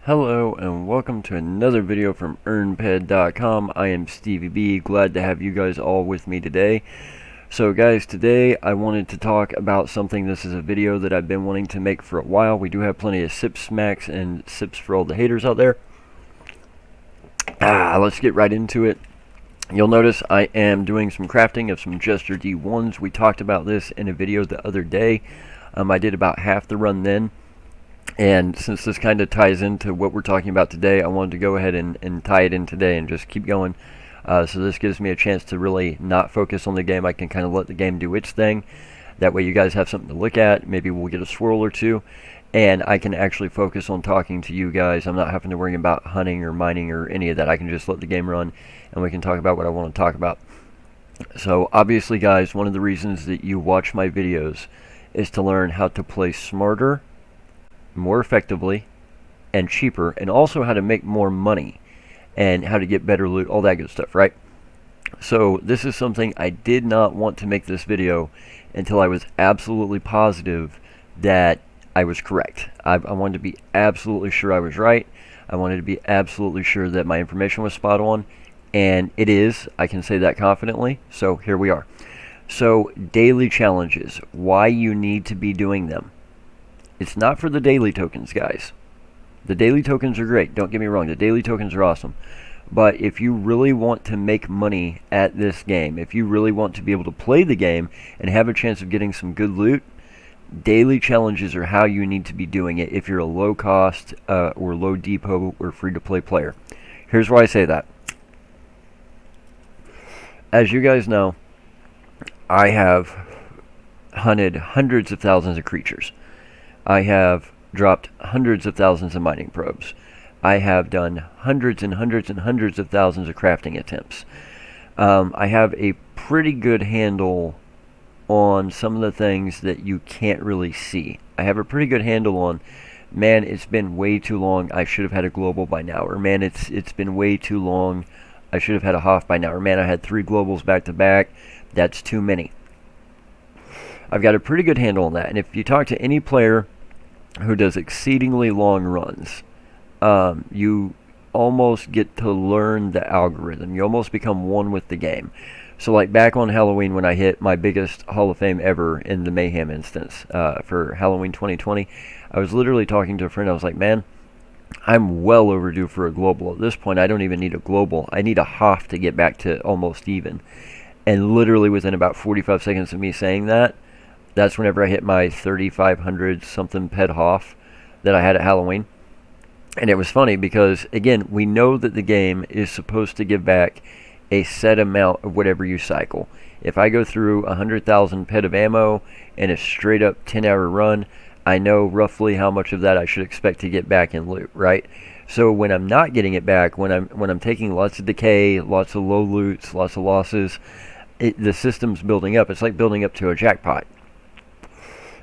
Hello and welcome to another video from EarnPED.com. I am StevieB, glad to have you guys all with me today. So guys, today I wanted to talk about something. This is a video that I've been wanting to make for a while. We do have plenty of sips smacks and sips for all the haters out there. Let's get right into it. You'll notice I am doing some crafting of some Jester D1s. We talked about this in a video the other day. I did about half the run then. And since this kind of ties into what we're talking about today, I wanted to go ahead and tie it in today and just keep going. So this gives me a chance to really not focus on the game. I can kind of let the game do its thing. That way you guys have something to look at. Maybe we'll get a swirl or two. And I can actually focus on talking to you guys. I'm not having to worry about hunting or mining or any of that. I can just let the game run and we can talk about what I want to talk about. So obviously guys, one of the reasons that you watch my videos is to learn how to play smarter, more effectively, and cheaper, and also how to make more money and how to get better loot, all that good stuff, right? So this is something I did not want to make this video until I was absolutely positive that I was correct. I wanted to be absolutely sure I was right. I wanted to be absolutely sure that my information was spot on, and it is. I can say that confidently. So here we are. So daily challenges, why you need to be doing them. It's not for the daily tokens, guys. The daily tokens are great. Don't get me wrong. The daily tokens are awesome. But if you really want to make money at this game, if you really want to be able to play the game and have a chance of getting some good loot, daily challenges are how you need to be doing it if you're a low cost or low depot or free to play player. Here's why I say that. As you guys know, I have hunted hundreds of thousands of creatures. I have dropped hundreds of thousands of mining probes. I have done hundreds and hundreds and hundreds of thousands of crafting attempts. I have a pretty good handle on some of the things that you can't really see. I have a pretty good handle on, man, it's been way too long, I should have had a global by now. Or man, it's been way too long, I should have had a HOFS by now. Or man, I had 3 globals back to back, that's too many. I've got a pretty good handle on that, and if you talk to any player who does exceedingly long runs, you almost get to learn the algorithm. You almost become one with the game. So like back on Halloween when I hit my biggest Hall of Fame ever in the Mayhem instance for Halloween 2020, I was literally talking to a friend. I was like, man, I'm well overdue for a global. At this point, I don't even need a global. I need a HOF to get back to almost even. And literally within about 45 seconds of me saying that, that's whenever I hit my 3,500 something PED HOF that I had at Halloween. And it was funny because, again, we know that the game is supposed to give back a set amount of whatever you cycle. If I go through 100,000 PED of ammo in a straight up 10-hour run, I know roughly how much of that I should expect to get back in loot, right? So when I'm not getting it back, when I'm taking lots of decay, lots of low loots, lots of losses, the system's building up. It's like building up to a jackpot.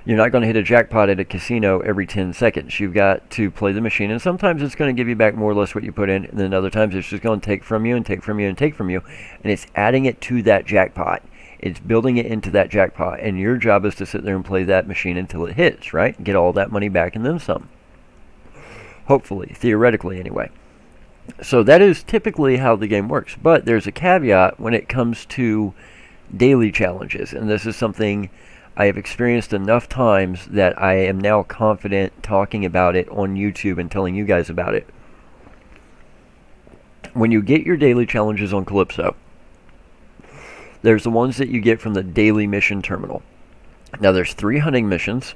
You're not going to hit a jackpot at a casino every 10 seconds. You've got to play the machine, and sometimes it's going to give you back more or less what you put in, and then other times it's just going to take from you and take from you and take from you, and it's adding it to that jackpot. It's building it into that jackpot, and your job is to sit there and play that machine until it hits, right? Get all that money back and then some. Hopefully, theoretically anyway. So that is typically how the game works, but there's a caveat when it comes to daily challenges, and this is something I have experienced enough times that I am now confident talking about it on YouTube and telling you guys about it. When you get your daily challenges on Calypso, there's the ones that you get from the daily mission terminal. Now there's 3 hunting missions,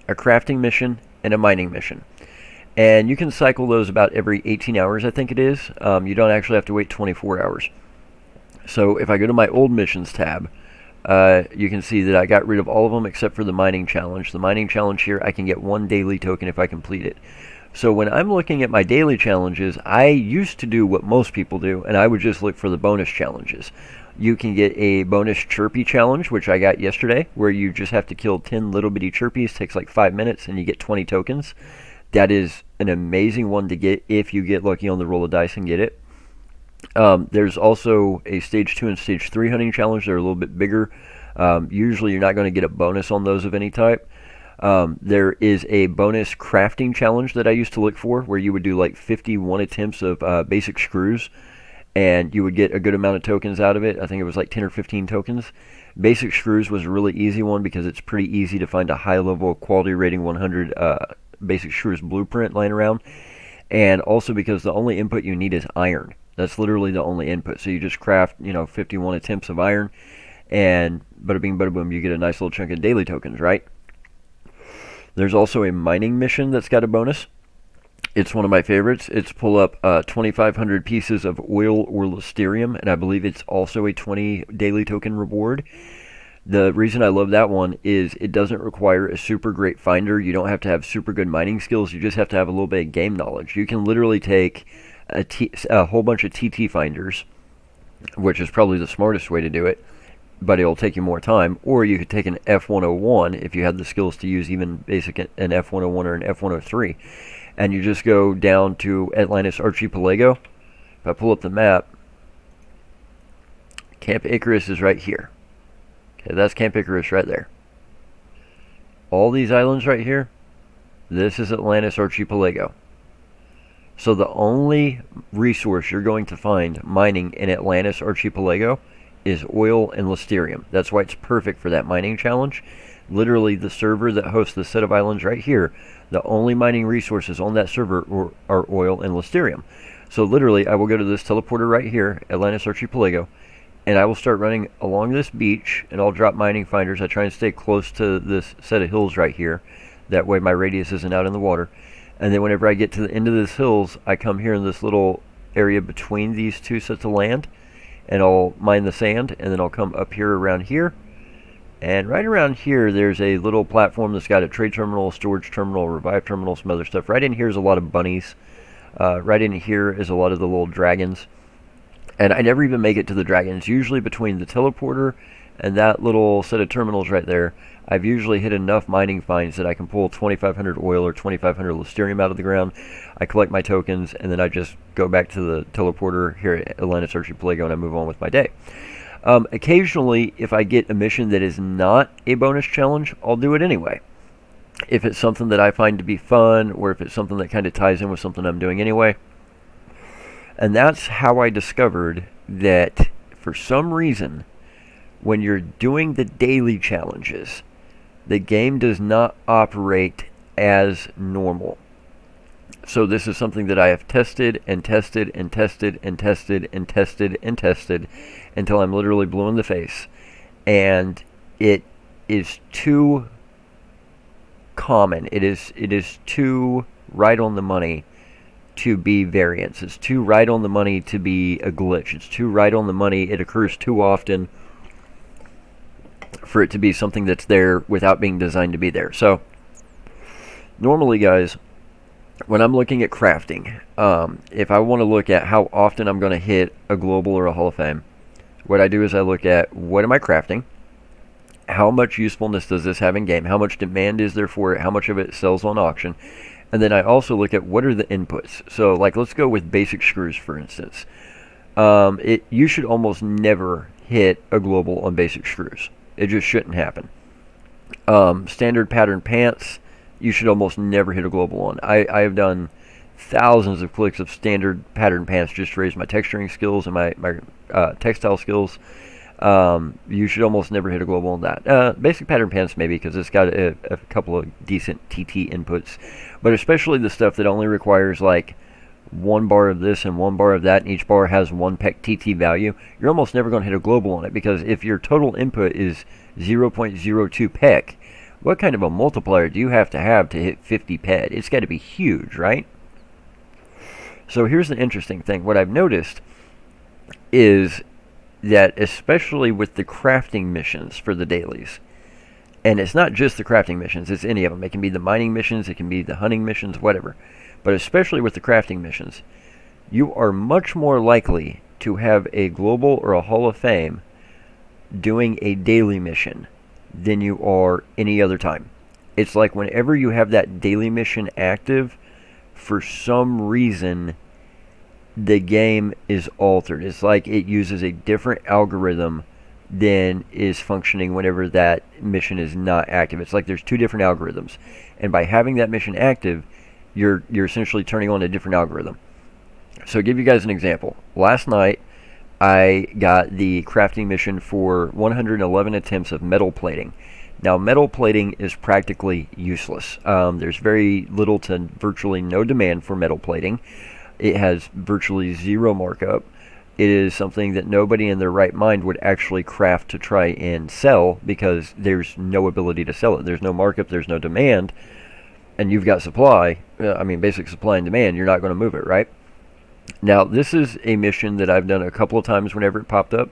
a crafting mission, and a mining mission. And you can cycle those about every 18 hours, I think it is. You don't actually have to wait 24 hours. So if I go to my old missions tab, you can see that I got rid of all of them except for the mining challenge. The mining challenge here, I can get 1 daily token if I complete it. So when I'm looking at my daily challenges, I used to do what most people do, and I would just look for the bonus challenges. You can get a bonus chirpy challenge, which I got yesterday, where you just have to kill 10 little bitty chirpies. Takes like 5 minutes, and you get 20 tokens. That is an amazing one to get if you get lucky on the roll of dice and get it. There's also a stage 2 and stage 3 hunting challenge. They're a little bit bigger. Usually you're not going to get a bonus on those of any type. There is a bonus crafting challenge that I used to look for where you would do like 51 attempts of basic screws and you would get a good amount of tokens out of it. I think it was like 10 or 15 tokens. Basic screws was a really easy one because it's pretty easy to find a high level quality rating 100 basic screws blueprint laying around. And also because the only input you need is iron. That's literally the only input. So you just craft, 51 attempts of iron and bada bing, bada boom, you get a nice little chunk of daily tokens, right? There's also a mining mission that's got a bonus. It's one of my favorites. It's pull up 2,500 pieces of oil or listerium, and I believe it's also a 20 daily token reward. The reason I love that one is it doesn't require a super great finder. You don't have to have super good mining skills. You just have to have a little bit of game knowledge. You can literally take a whole bunch of TT finders, which is probably the smartest way to do it, but it'll take you more time. Or you could take an F101 if you had the skills to use even basic an F101 or an F103. And you just go down to Atlantis Archipelago. If I pull up the map, Camp Icarus is right here. Okay, that's Camp Icarus right there. All these islands right here, this is Atlantis Archipelago. So the only resource you're going to find mining in Atlantis Archipelago is oil and listerium. That's why it's perfect for that mining challenge. Literally, the server that hosts the set of islands right here, the only mining resources on that server are oil and listerium. So literally, I will go to this teleporter right here, Atlantis Archipelago, and I will start running along this beach, and I'll drop mining finders. I try and stay close to this set of hills right here. That way my radius isn't out in the water. And then whenever I get to the end of this hills, I come here in this little area between these two sets of land, and I'll mine the sand, and then I'll come up here around here. And right around here, there's a little platform that's got a trade terminal, storage terminal, revive terminal, some other stuff. Right in here is a lot of bunnies. Right in here is a lot of the little dragons. And I never even make it to the dragons. Usually between the teleporter and that little set of terminals right there, I've usually hit enough mining finds that I can pull 2,500 oil or 2,500 listerium out of the ground. I collect my tokens, and then I just go back to the teleporter here at Atlantis Archipelago, and I move on with my day. Occasionally, if I get a mission that is not a bonus challenge, I'll do it anyway. If it's something that I find to be fun, or if it's something that kind of ties in with something I'm doing anyway. And that's how I discovered that for some reason, when you're doing the daily challenges, the game does not operate as normal. So this is something that I have tested and tested and tested and tested and tested and tested until I'm literally blue in the face. And it is too common. It is too right on the money to be variance. It's too right on the money to be a glitch. It's too right on the money. It occurs too often for it to be something that's there without being designed to be there. So normally, guys, when I'm looking at crafting, if I want to look at how often I'm going to hit a global or a Hall of Fame, what I do is I look at what am I crafting, how much usefulness does this have in game, how much demand is there for it, how much of it sells on auction, and then I also look at what are the inputs. So like let's go with basic screws for instance. You should almost never hit a global on basic screws. It just shouldn't happen. Standard pattern pants, you should almost never hit a global on. I have done thousands of clicks of standard pattern pants just to raise my texturing skills and my textile skills. You should almost never hit a global on that. Basic pattern pants maybe because it's got a couple of decent TT inputs. But especially the stuff that only requires like 1 bar of this and 1 bar of that, and each bar has 1 pec TT value, you're almost never going to hit a global on it, because if your total input is 0.02 pec, what kind of a multiplier do you have to hit 50 ped? It's got to be huge, right? So here's the interesting thing. What I've noticed is that especially with the crafting missions for the dailies, and it's not just the crafting missions, it's any of them. It can be the mining missions, it can be the hunting missions, whatever. But especially with the crafting missions, you are much more likely to have a global or a Hall of Fame doing a daily mission than you are any other time. It's like whenever you have that daily mission active, for some reason, the game is altered. It's like it uses a different algorithm then is functioning whenever that mission is not active. It's like there's two different algorithms, and by having that mission active, you're essentially turning on a different algorithm. So I'll give you guys an example. Last night, I got the crafting mission for 111 attempts of metal plating. Now, metal plating is practically useless. There's very little to virtually no demand for metal plating. It has virtually zero markup. It is something that nobody in their right mind would actually craft to try and sell, because there's no ability to sell it. There's no markup, there's no demand, and you've got supply. Basic supply and demand. You're not going to move it, right? Now, this is a mission that I've done a couple of times whenever it popped up,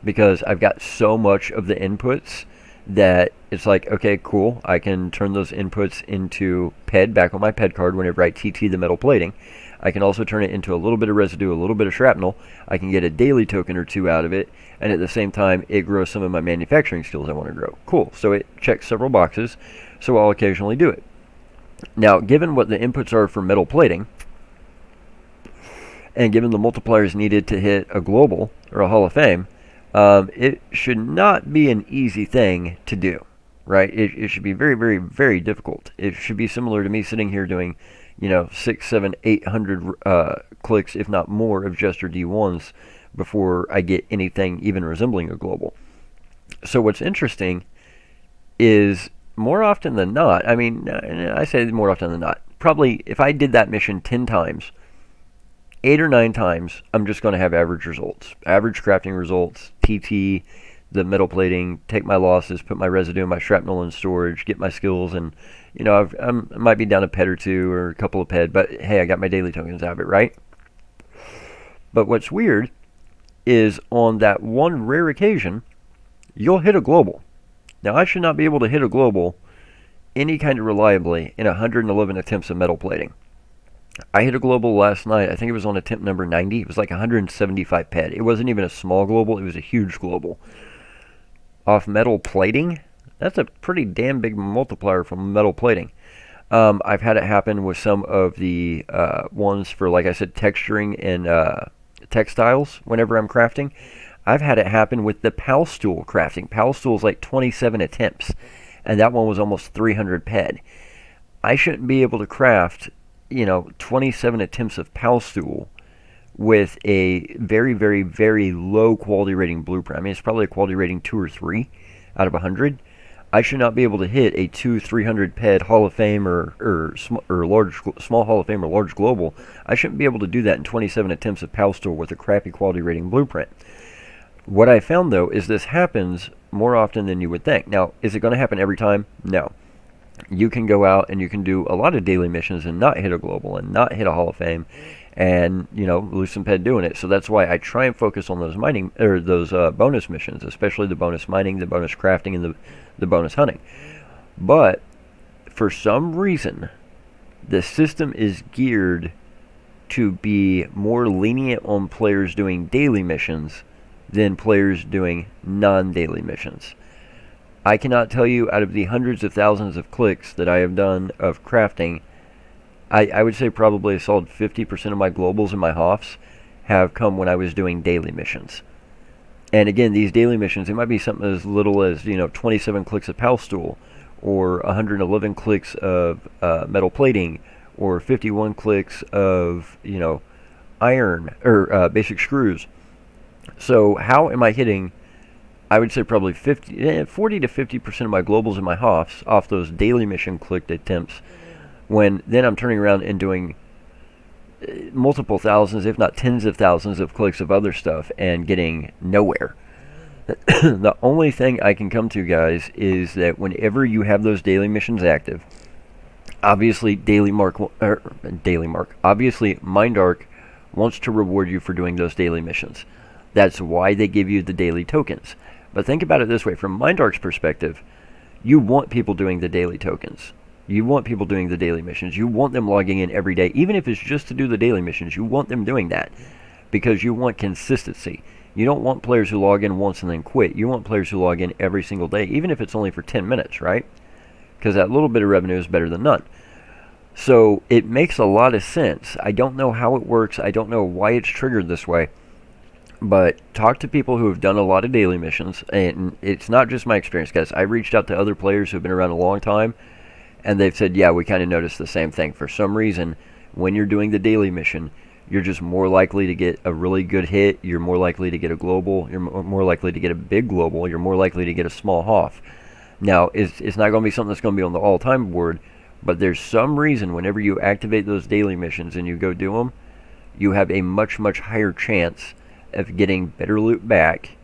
because I've got so much of the inputs that it's like, okay, cool, I can turn those inputs into PED back on my PED card whenever I TT the metal plating. I can also turn it into a little bit of residue, a little bit of shrapnel. I can get a daily token or two out of it, and at the same time, it grows some of my manufacturing skills I want to grow. Cool, so it checks several boxes, so I'll occasionally do it. Now, given what the inputs are for metal plating, and given the multipliers needed to hit a global or a Hall of Fame, it should not be an easy thing to do, right? It should be very, very, very difficult. It should be similar to me sitting here doing, 6, 7, 800 clicks, if not more, of Jester D1s before I get anything even resembling a global. So what's interesting is, more often than not, I say more often than not, probably if I did that mission 10 times, 8 or 9 times, I'm just going to have average results. Average crafting results, TT, the metal plating, take my losses, put my residue, my shrapnel in storage, get my skills, and, I might be down a PED or two or a couple of PED, but hey, I got my daily tokens out of it, right? But what's weird is on that one rare occasion, you'll hit a global. Now, I should not be able to hit a global any kind of reliably in 111 attempts of metal plating. I hit a global last night. I think it was on attempt number 90. It was like 175 PED. It wasn't even a small global. It was a huge global. Off metal plating, that's a pretty damn big multiplier from metal plating. I've had it happen with some of the ones for, like I said, texturing and textiles whenever I'm crafting. I've had it happen with the PAL stool crafting. PAL stool is like 27 attempts, and that one was almost 300 PED. I shouldn't be able to craft 27 attempts of PAL stool with a very, very, very low quality rating blueprint. It's probably a quality rating 2 or 3 out of 100. I should not be able to hit a 200-300 PED Hall of Fame or small Hall of Fame or large global. I shouldn't be able to do that in 27 attempts of PAL stool with a crappy quality rating blueprint. What I found, though, is this happens more often than you would think. Now, is it going to happen every time? No. You can go out and you can do a lot of daily missions and not hit a global and not hit a Hall of Fame, and lose some PED doing it. So that's why I try and focus on those mining or those bonus missions, especially the bonus mining, the bonus crafting, and the bonus hunting. But for some reason, the system is geared to be more lenient on players doing daily missions than players doing non-daily missions. I cannot tell you, out of the hundreds of thousands of clicks that I have done of crafting, I would say probably a solid 50% of my globals and my HOFS have come when I was doing daily missions. And again, these daily missions, it might be something as little as 27 clicks of PAL stool, or 111 clicks of metal plating, or 51 clicks of iron or basic screws. So how am I hitting? I would say probably 40 to 50% of my globals and my HOFS off those daily mission clicked attempts, when then I'm turning around and doing multiple thousands, if not tens of thousands of clicks of other stuff and getting nowhere. The only thing I can come to, guys, is that whenever you have those daily missions active, obviously obviously MindArc wants to reward you for doing those daily missions. That's why they give you the daily tokens. But think about it this way, from MindArc's perspective, you want people doing the daily tokens. You want people doing the daily missions. You want them logging in every day. Even if it's just to do the daily missions, you want them doing that, because you want consistency. You don't want players who log in once and then quit. You want players who log in every single day, even if it's only for 10 minutes, right? Because that little bit of revenue is better than none. So it makes a lot of sense. I don't know how it works. I don't know why it's triggered this way. But talk to people who have done a lot of daily missions, and it's not just my experience, guys. I reached out to other players who've been around a long time, and they've said, yeah, we kind of noticed the same thing. For some reason, when you're doing the daily mission, you're just more likely to get a really good hit. You're more likely to get a global. You're more likely to get a big global. You're more likely to get a small HOF. Now, it's not going to be something that's going to be on the all-time board, but there's some reason whenever you activate those daily missions and you go do them, you have a much, much higher chance of getting better loot back,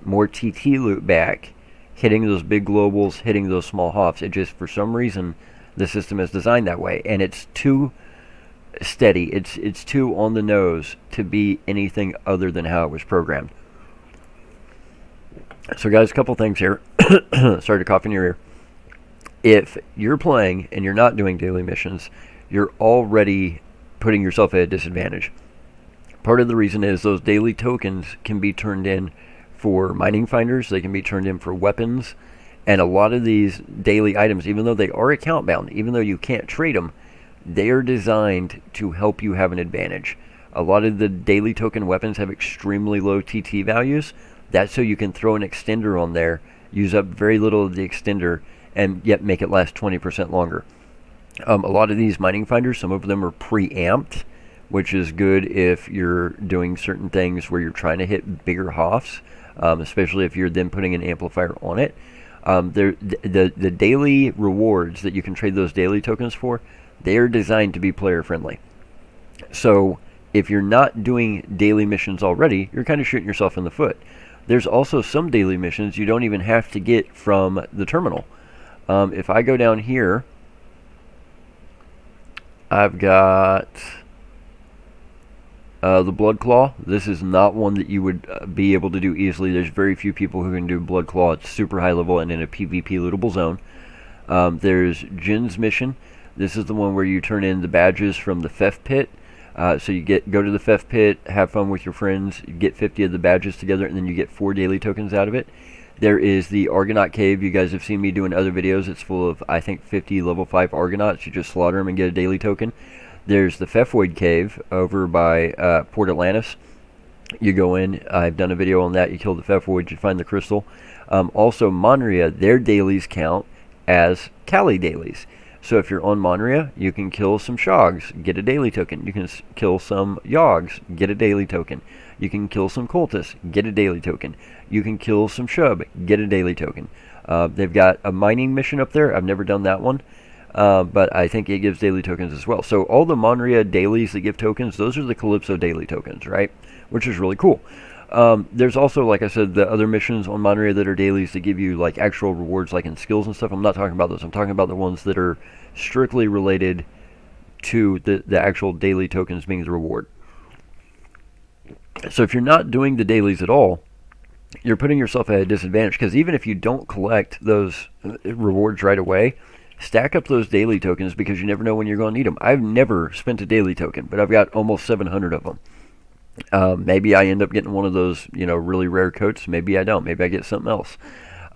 more TT loot back, hitting those big globals, hitting those small HOFs. It just, for some reason, the system is designed that way, and it's too steady. It's too on the nose to be anything other than how it was programmed. So, guys, a couple things here. Sorry to cough in your ear. If you're playing and you're not doing daily missions, you're already putting yourself at a disadvantage. Part of the reason is those daily tokens can be turned in for mining finders, they can be turned in for weapons, and a lot of these daily items, even though they are account bound, even though you can't trade them, they are designed to help you have an advantage. A lot of the daily token weapons have extremely low TT values. That's so you can throw an extender on there, use up very little of the extender, and yet make it last 20% longer. A lot of these mining finders, some of them are preamped, which is good if you're doing certain things where you're trying to hit bigger HOFs, especially if you're then putting an amplifier on it. The daily rewards that you can trade those daily tokens for, they are designed to be player friendly. So if you're not doing daily missions already, you're kind of shooting yourself in the foot. There's also some daily missions you don't even have to get from the terminal. If I go down here, I've got the Blood Claw. This is not one that you would be able to do easily. There's very few people who can do Blood Claw. It's super high level and in a PvP lootable zone. There's Jin's mission. This is the one where you turn in the badges from the Theft Pit. So you go to the Theft Pit, have fun with your friends, you get 50 of the badges together, and then you get 4 daily tokens out of it. There is the Argonaut Cave. You guys have seen me do in other videos. It's full of, I think, 50 level 5 Argonauts. You just slaughter them and get a daily token. There's the Pfeffoid Cave over by Port Atlantis. You go in. I've done a video on that. You kill the Pfeffoid, you find the crystal. Also, Monria, their dailies count as Kali dailies. So if you're on Monria, you can kill some Shogs, get a daily token. You can kill some Yogs, get a daily token. You can kill some Cultists, get a daily token. You can kill some Shub, get a daily token. They've got a mining mission up there. I've never done that one, but I think it gives daily tokens as well. So all the Monria dailies that give tokens, those are the Calypso daily tokens, right? Which is really cool. There's also, like I said, the other missions on Monria that are dailies that give you like actual rewards, like in skills and stuff. I'm not talking about those. I'm talking about the ones that are strictly related to the actual daily tokens being the reward. So if you're not doing the dailies at all, you're putting yourself at a disadvantage, because even if you don't collect those rewards right away, stack up those daily tokens, because you never know when you're going to need them. I've never spent a daily token, but I've got almost 700 of them. Maybe I end up getting one of those, really rare coats. Maybe I don't. Maybe I get something else.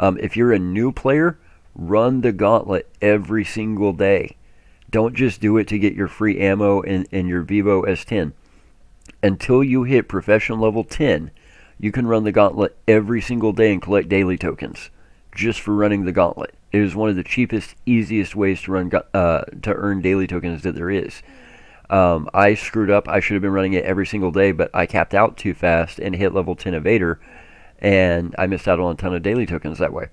If you're a new player, run the gauntlet every single day. Don't just do it to get your free ammo and your Vivo S10. Until you hit professional level 10, you can run the gauntlet every single day and collect daily tokens just for running the gauntlet. It is one of the cheapest, easiest ways to earn daily tokens that there is. I screwed up. I should have been running it every single day, but I capped out too fast and hit level 10 evader, and I missed out on a ton of daily tokens that way.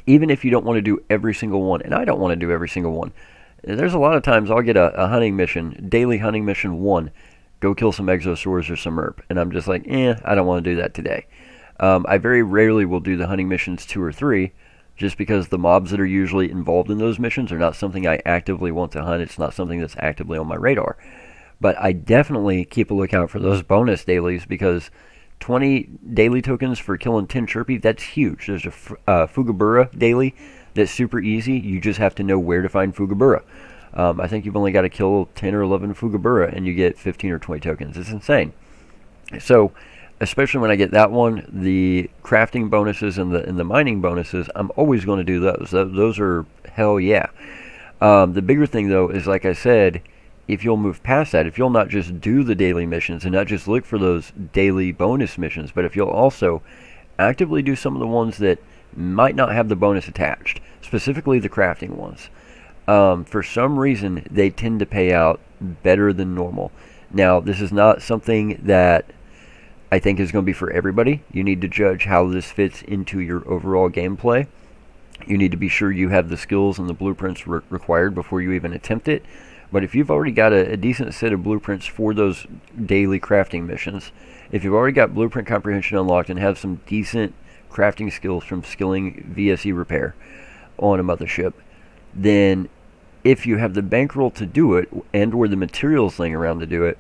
Even if you don't want to do every single one, and I don't want to do every single one, there's a lot of times I'll get a hunting mission, daily hunting mission 1, go kill some exosaurs or some ERP, and I'm just like, I don't want to do that today. I very rarely will do the hunting missions 2 or 3, just because the mobs that are usually involved in those missions are not something I actively want to hunt. It's not something that's actively on my radar. But I definitely keep a lookout for those bonus dailies, because 20 daily tokens for killing 10 Chirpy, that's huge. There's a Fugabura daily that's super easy. You just have to know where to find Fugabura. I think you've only got to kill 10 or 11 Fugabura and you get 15 or 20 tokens. It's insane. So, especially when I get that one, the crafting bonuses and the mining bonuses, I'm always going to do those. Those are hell yeah. The bigger thing, though, is, like I said, if you'll move past that, if you'll not just do the daily missions and not just look for those daily bonus missions, but if you'll also actively do some of the ones that might not have the bonus attached, specifically the crafting ones. For some reason, they tend to pay out better than normal. Now, this is not something that I think is going to be for everybody. You need to judge how this fits into your overall gameplay. You need to be sure you have the skills and the blueprints required before you even attempt it. But if you've already got a decent set of blueprints for those daily crafting missions, if you've already got blueprint comprehension unlocked and have some decent crafting skills from skilling VSE repair on a mothership, then if you have the bankroll to do it and or the materials laying around to do it,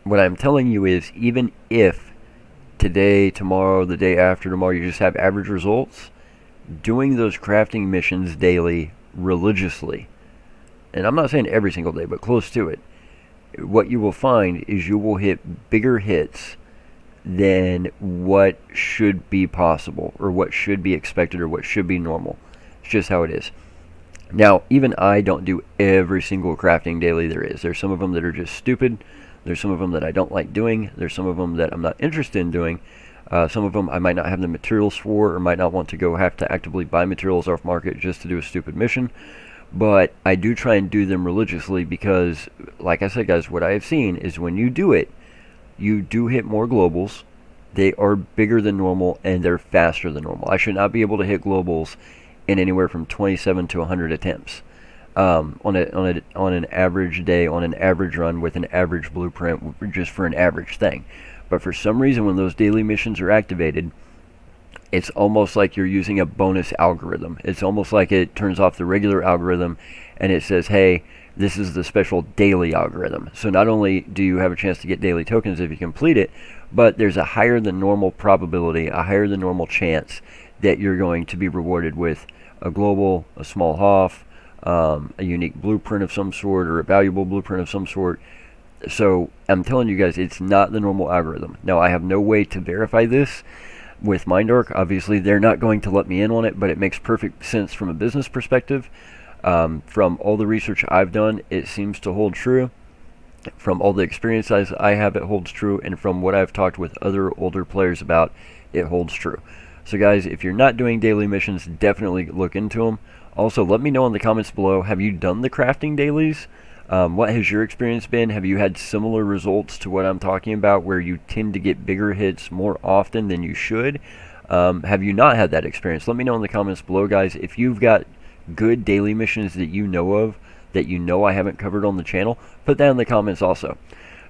what I'm telling you is, even if today, tomorrow, the day after tomorrow, you just have average results, doing those crafting missions daily religiously, and I'm not saying every single day, but close to it, what you will find is you will hit bigger hits than what should be possible, or what should be expected, or what should be normal. It's just how it is. Now, even I don't do every single crafting daily there is. There's some of them that are just stupid. There's some of them that I don't like doing. There's some of them that I'm not interested in doing. Some of them I might not have the materials for, or might not want to have to actively buy materials off market just to do a stupid mission. But I do try and do them religiously because, like I said, guys, what I have seen is when you do it, you do hit more globals. They are bigger than normal, and they're faster than normal. I should not be able to hit globals in anywhere from 27 to 100 attempts on an average day, on an average run with an average blueprint, just for an average thing. But for some reason, when those daily missions are activated, it's almost like you're using a bonus algorithm. It's almost like it turns off the regular algorithm and it says, hey, this is the special daily algorithm. So not only do you have a chance to get daily tokens if you complete it, but there's a higher than normal probability, a higher than normal chance that you're going to be rewarded with a global, a small HOF, a unique blueprint of some sort, or a valuable blueprint of some sort. So I'm telling you guys, it's not the normal algorithm. Now, I have no way to verify this with MindArc. Obviously, they're not going to let me in on it, but it makes perfect sense from a business perspective. From all the research I've done, it seems to hold true. From all the experience I have, it holds true. And from what I've talked with other older players about, it holds true. So guys, if you're not doing daily missions, definitely look into them. Also, let me know in the comments below, have you done the crafting dailies? What has your experience been? Have you had similar results to what I'm talking about, where you tend to get bigger hits more often than you should? Have you not had that experience? Let me know in the comments below, guys. If you've got good daily missions that you know of, that you know I haven't covered on the channel, put that in the comments also.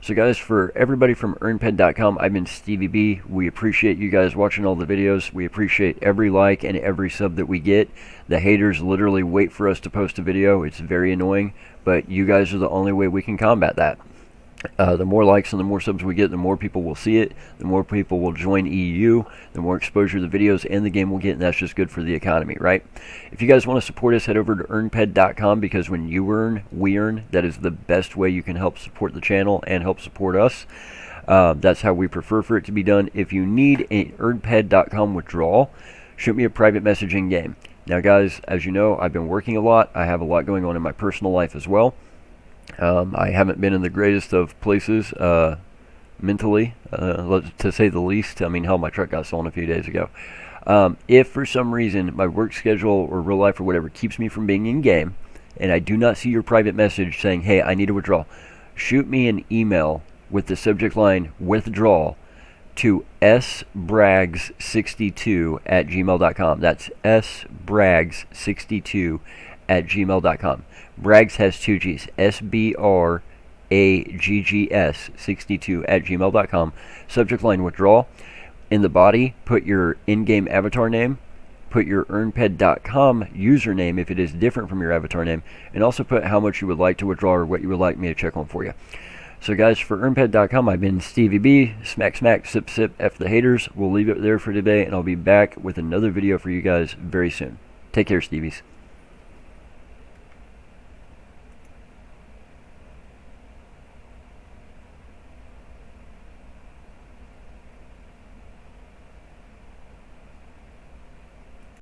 So guys, for everybody from EarnPED.com, I've been StevieB. We appreciate you guys watching all the videos. We appreciate every like and every sub that we get. The haters literally wait for us to post a video. It's very annoying, but you guys are the only way we can combat that. The more likes and the more subs we get, the more people will see it, the more people will join EU, the more exposure the videos and the game will get, and that's just good for the economy, right? If you guys want to support us, head over to EarnPED.com, because when you earn, we earn. That is the best way you can help support the channel and help support us. That's how we prefer for it to be done. If you need an EarnPED.com withdrawal, shoot me a private message in game. Now guys, as you know, I've been working a lot. I have a lot going on in my personal life as well. I haven't been in the greatest of places mentally, to say the least. I mean, hell, my truck got stolen a few days ago. If for some reason my work schedule or real life or whatever keeps me from being in game, and I do not see your private message saying, hey, I need a withdrawal, shoot me an email with the subject line withdrawal to sbraggs62@gmail.com. That's sbraggs62@gmail.com. Braggs has two G's. SBRAGGS62@gmail.com. Subject line withdrawal. In the body, put your in-game avatar name. Put your EarnPED.com username if it is different from your avatar name. And also put how much you would like to withdraw or what you would like me to check on for you. So guys, for EarnPED.com, I've been StevieB. Smack, smack, sip, sip, F the haters. We'll leave it there for today, and I'll be back with another video for you guys very soon. Take care, Stevies.